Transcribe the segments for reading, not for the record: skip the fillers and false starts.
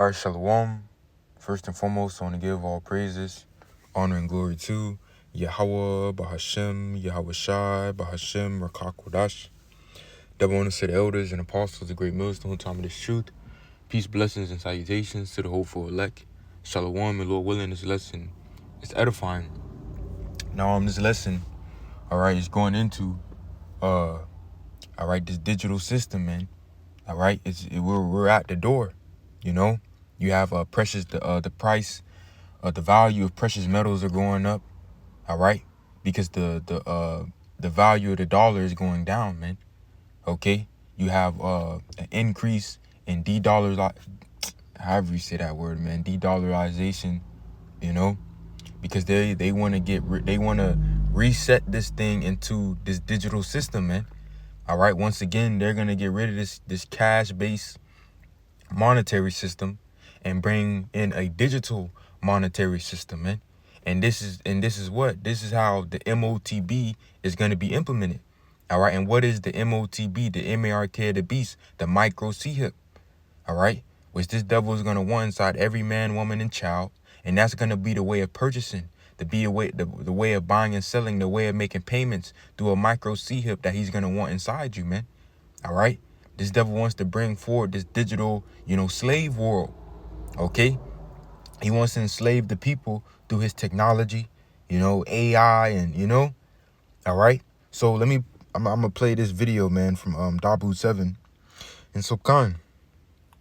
Alright, Shalom. First and foremost, I want to give all praises, honor, and glory to Yahweh, Bahashem, Yahweh Shai, Bahashem, Rakakwadash. Double honor to the elders and apostles, the great millstone, time of this truth. Peace, blessings, and salutations to the hopeful elect. Shalom, and Lord willing, this lesson is edifying. Now, this lesson, alright, is going into, this digital system, man. Alright, we're at the door, you know. You have the price, the value of precious metals are going up, all right, because the value of the dollar is going down, man. Okay, you have an increase in however you say that word, man, de-dollarization, you know, because they want to reset this thing into this digital system, man. All right, once again, they're gonna get rid of this cash-based monetary system and bring in a digital monetary system, man. And this is how the MOTB is going to be implemented. All right. And what is the MOTB? The MARK of the beast, the micro C-hip. All right. Which this devil is going to want inside every man, woman, and child. And that's going to be the way of purchasing, the way of buying and selling, the way of making payments through a micro C-hip that he's going to want inside you, man. All right. This devil wants to bring forward this digital, slave world. Okay. He wants to enslave the people through his technology, AI, and all right. So I'm gonna play this video, man, from Dabu7 and Sokhan.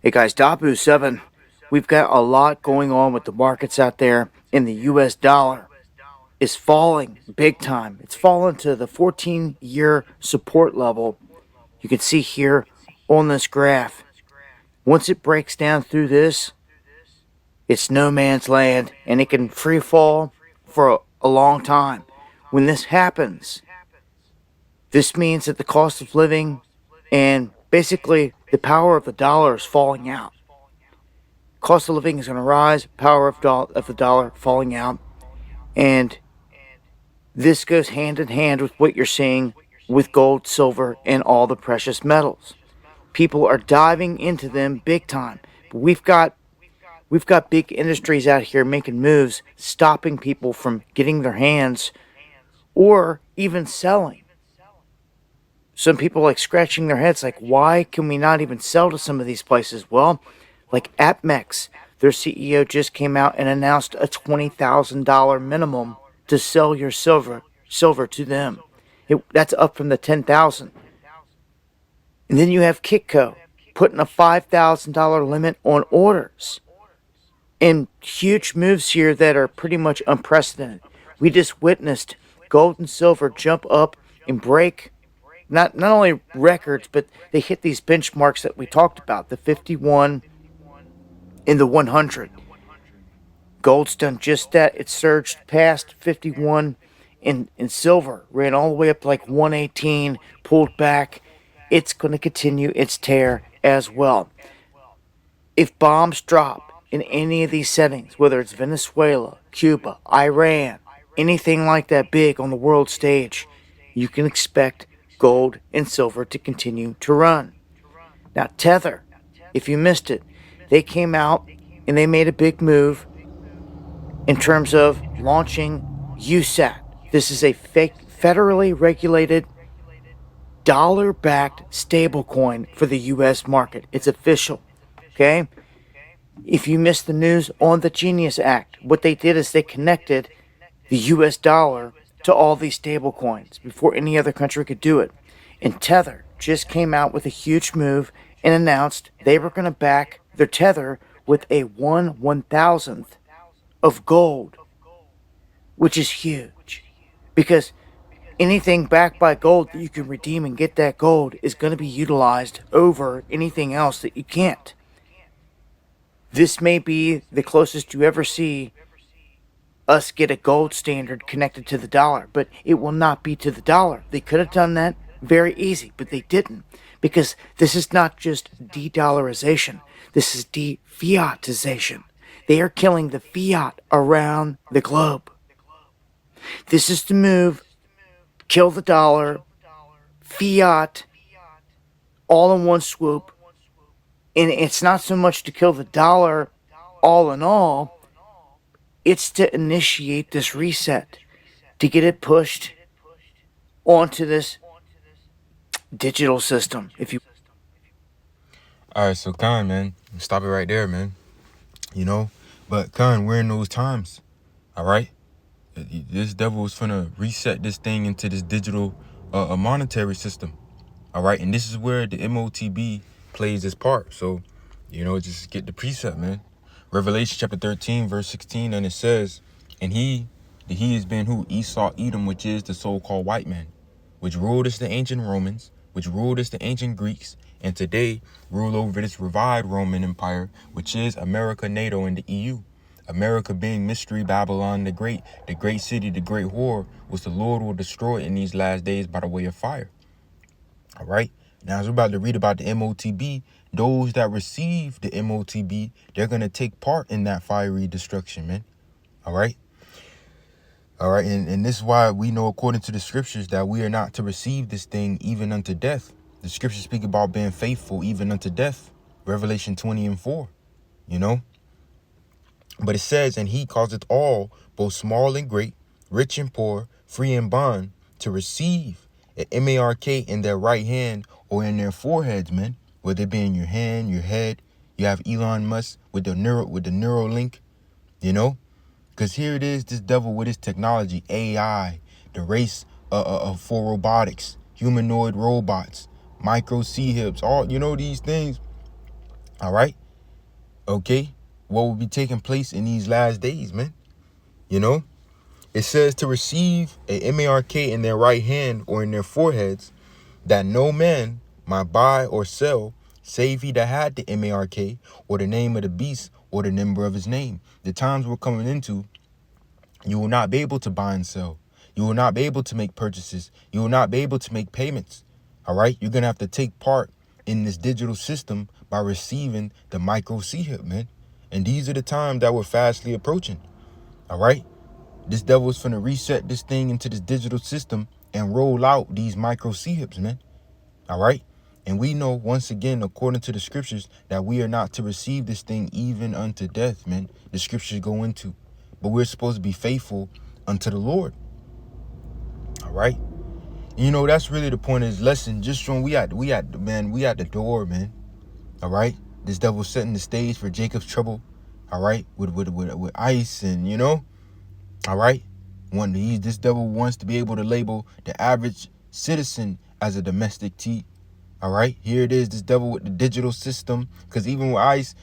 Hey guys, Dabu7. We've got a lot going on with the markets out there, and the US dollar is falling big time. It's fallen to the 14-year support level. You can see here on this graph. Once it breaks down through this, it's no man's land, and it can free fall for a long time. When this happens, this means that the cost of living and basically the power of the dollar is falling out. Cost of living is going to rise, power of the dollar falling out, and this goes hand in hand with what you're seeing with gold, silver, and all the precious metals. People are diving into them big time. But we've got big industries out here making moves, stopping people from getting their hands or even selling. Some people like scratching their heads like, why can we not even sell to some of these places? Well, like APMEX, their CEO just came out and announced a $20,000 minimum to sell your silver to them. That's up from the $10,000. And then you have Kitco putting a $5,000 limit on orders. And huge moves here that are pretty much unprecedented. We just witnessed gold and silver jump up and break not only records, but they hit these benchmarks that we talked about, the 51 and the 100. Gold's done just that. It surged past 51 in silver, ran all the way up to like 118, pulled back. It's going to continue its tear as well. If bombs drop in any of these settings, whether it's Venezuela, Cuba, Iran, anything like that big on the world stage, you can expect gold and silver to continue to run. Now, Tether, if you missed it, they came out and they made a big move in terms of launching USAT. This is a federally regulated dollar-backed stablecoin for the U.S. market. It's official, okay? If you missed the news on the Genius Act, what they did is they connected the U.S. dollar to all these stablecoins before any other country could do it. And Tether just came out with a huge move and announced they were going to back their Tether with a 1/1000th of gold, which is huge, because anything backed by gold that you can redeem and get that gold is going to be utilized over anything else that you can't. This may be the closest you ever see us get a gold standard connected to the dollar, but it will not be to the dollar. They could have done that very easy, but they didn't, because this is not just de-dollarization. This is de-fiatization. They are killing the fiat around the globe. This is the move. Kill the dollar, fiat, all in one swoop. And it's not so much to kill the dollar all in all, it's to initiate this reset, to get it pushed onto this digital system, if you. All right, so Khan, man, stop it right there, man. You know, but Khan, we're in those times. All right, this devil is finna reset this thing into this digital a monetary system. All right, and this is where the MOTB plays its part. So, you know, just get the precept, man. Revelation chapter 13, verse 16, and it says, and he has been who? Esau, Edom, which is the so-called white man, which ruled as the ancient Romans, which ruled as the ancient Greeks, and today rule over this revived Roman Empire, which is America, NATO, and the EU. America being Mystery Babylon the great city, the great whore, which the Lord will destroy in these last days by the way of fire. All right. Now, as we're about to read about the MOTB, those that receive the MOTB, they're going to take part in that fiery destruction, man. All right. All right. And this is why we know, according to the scriptures, that we are not to receive this thing even unto death. The scriptures speak about being faithful even unto death. Revelation 20:4, you know. But it says, and he causeth all, both small and great, rich and poor, free and bond, to receive an MARK in their right hand or in their foreheads, man. Whether it be in your hand, your head. You have Elon Musk with the Neuralink, you know. Because here it is, this devil with his technology, AI, the race for robotics, humanoid robots, micro C-hips, all, you know, these things. All right. Okay. What will be taking place in these last days, man? You know, it says to receive a MARK in their right hand or in their foreheads, that no man might buy or sell, save he that had the MARK or the name of the beast or the number of his name. The times we're coming into, you will not be able to buy and sell. You will not be able to make purchases. You will not be able to make payments. All right. You're going to have to take part in this digital system by receiving the micro C-hip, man. And these are the times that we're fastly approaching. All right. This devil is finna reset this thing into this digital system and roll out these micro C-hips, man. All right. And we know, once again, according to the scriptures, that we are not to receive this thing even unto death, man. The scriptures go into. But we're supposed to be faithful unto the Lord. All right. And you know, that's really the point of this lesson. Just when we at the door, man. All right. This devil setting the stage for Jacob's trouble. All right. With ice and, you know. All right. This devil wants to be able to label the average citizen as a domestic T. All right. Here it is. This devil with the digital system. Because even with ICE,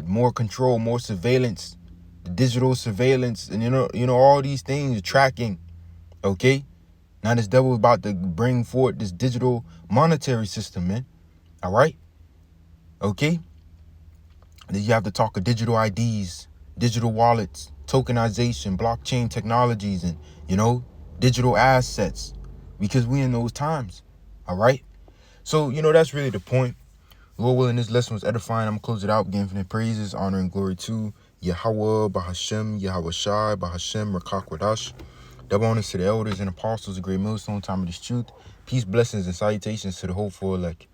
more control, more surveillance, the digital surveillance, and you know, all these things, tracking. Okay. Now this devil is about to bring forth this digital monetary system, man. All right. Okay. Then you have to talk of digital IDs, digital wallets, tokenization, blockchain technologies, and, you know, digital assets, because we in those times. All right. So, you know, that's really the point. Lord willing, this lesson was edifying. I'm going to close it out, giving infinite praises, honor, and glory to Yahweh, Bahashem, Yahweh Shai, Bahashem, Rakakwadash. Double honors to the elders and apostles, a great millstone, time of this truth. Peace, blessings, and salutations to the hopeful elect.